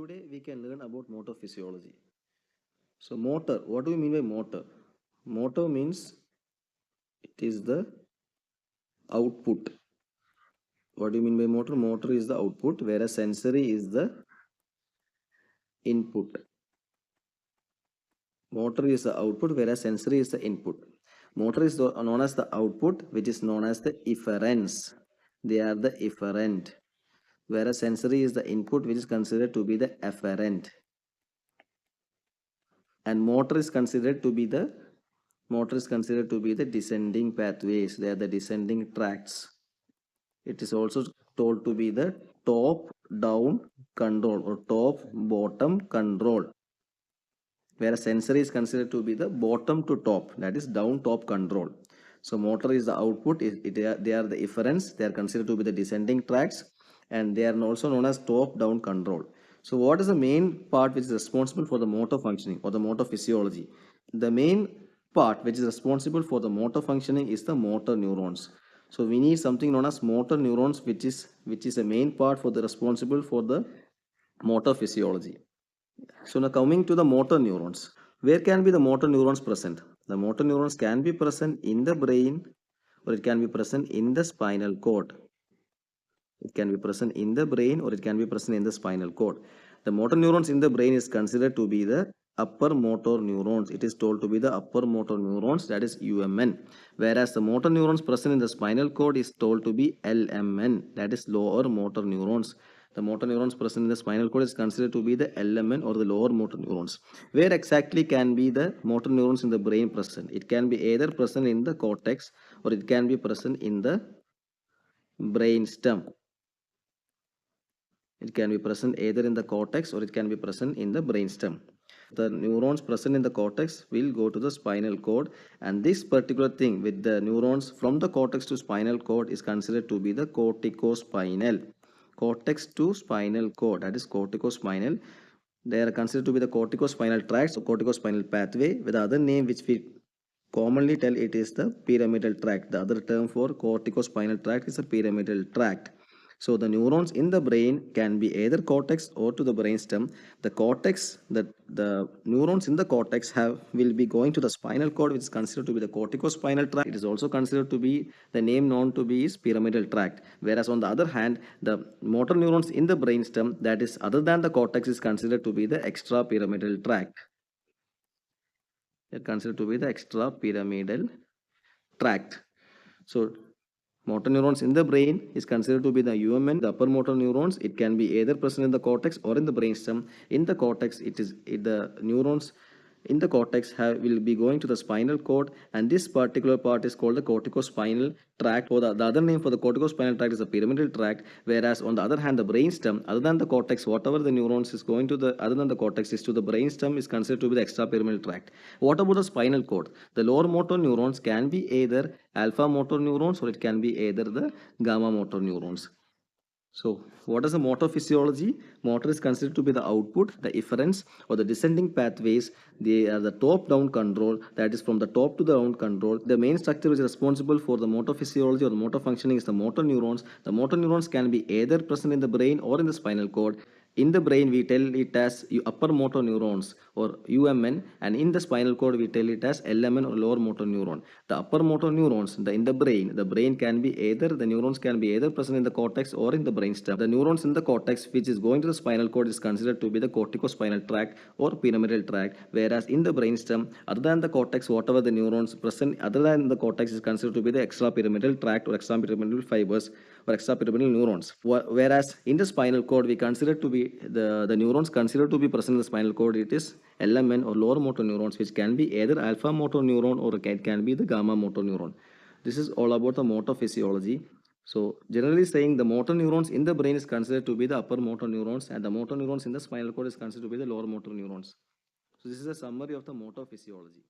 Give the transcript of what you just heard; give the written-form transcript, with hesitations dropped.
Today we can learn about motor physiology. So motor, what do we mean by motor? Motor means it is the output. What do you mean by motor? Motor is the output, whereas sensory is the input. Motor is the output, whereas sensory is the input. Motor is known as the output, which is known as the efferents. They are the efferent. Whereas sensory is the input, which is considered to be the efferent. And motor is considered to be the descending pathways. They are the descending tracts. It is also told to be the top down control or top bottom control, whereas sensory is considered to be the bottom to top, that is down top control. So motor is the output, they are the efferents, they are considered to be the descending tracts, and they are also known as top down control. So what is the main part which is responsible for the motor functioning or the motor physiology? The main part which is responsible for the motor functioning is the motor neurons. So we need something known as motor neurons, which is a main part for the responsible for the motor physiology. So now coming to the motor neurons. Where can be the motor neurons present? The motor neurons can be present in the brain, or it can be present in the spinal cord. It can be present in the brain, or it can be present in the spinal cord. The motor neurons in the brain is considered to be the upper motor neurons. It is told to be the upper motor neurons, that is UMN. Whereas the motor neurons present in the spinal cord is told to be LMN, that is lower motor neurons. The motor neurons present in the spinal cord is considered to be the LMN or the lower motor neurons. Where exactly can be the motor neurons in the brain present? It can be either present in the cortex, or it can be present in the brain stem. It can be present either in the cortex, or it can be present in the brainstem. The neurons present in the cortex will go to the spinal cord, and this particular thing with the neurons from the cortex to spinal cord is considered to be the corticospinal. Cortex to spinal cord, that is corticospinal. They are considered to be the corticospinal tracts or corticospinal pathway, with the other name which we commonly tell it is the pyramidal tract. The other term for corticospinal tract is a pyramidal tract. So the neurons in the brain can be either cortex or to the brainstem. The cortex, the neurons in the cortex will be going to the spinal cord, which is considered to be the corticospinal tract. It is also considered to be the name known to be is pyramidal tract. Whereas on the other hand, the motor neurons in the brainstem, that is other than the cortex, is considered to be the extrapyramidal tract. They are considered to be the extrapyramidal tract. So motor neurons in the brain is considered to be the UMN, the upper motor neurons. It can be either present in the cortex or in the brainstem. In the cortex, the neurons in the cortex will be going to the spinal cord, and this particular part is called the corticospinal tract, or the other name for the corticospinal tract is the pyramidal tract. Whereas on the other hand, the brainstem, other than the cortex, whatever the neurons is going to the other than the cortex is to the brainstem, is considered to be the extrapyramidal tract. What about the spinal cord? The lower motor neurons can be either alpha motor neurons, or it can be either the gamma motor neurons. So what is the motor physiology? Motor is considered to be the output, the efferents or the descending pathways. They are the top down control, that is from the top to the down control. The main structure which is responsible for the motor physiology or the motor functioning is the motor neurons. The motor neurons can be either present in the brain or in the spinal cord. In the brain, we tell it as upper motor neurons or UMN, and in the spinal cord, we tell it as LMN or lower motor neuron. The upper motor neurons in the brain can be either, the neurons can be either present in the cortex or in the brainstem. The neurons in the cortex, which is going to the spinal cord, is considered to be the corticospinal tract or pyramidal tract, whereas in the brainstem, other than the cortex, whatever the neurons present other than the cortex is considered to be the extrapyramidal tract or extrapyramidal fibers or extrapyramidal neurons. Whereas in the spinal cord, we consider to be the neurons considered to be present in the spinal cord, it is LMN or lower motor neurons, which can be either alpha motor neuron or it can be the gamma motor neuron. This is all about the motor physiology. So generally saying, the motor neurons in the brain is considered to be the upper motor neurons, and the motor neurons in the spinal cord is considered to be the lower motor neurons. So this is a summary of the motor physiology.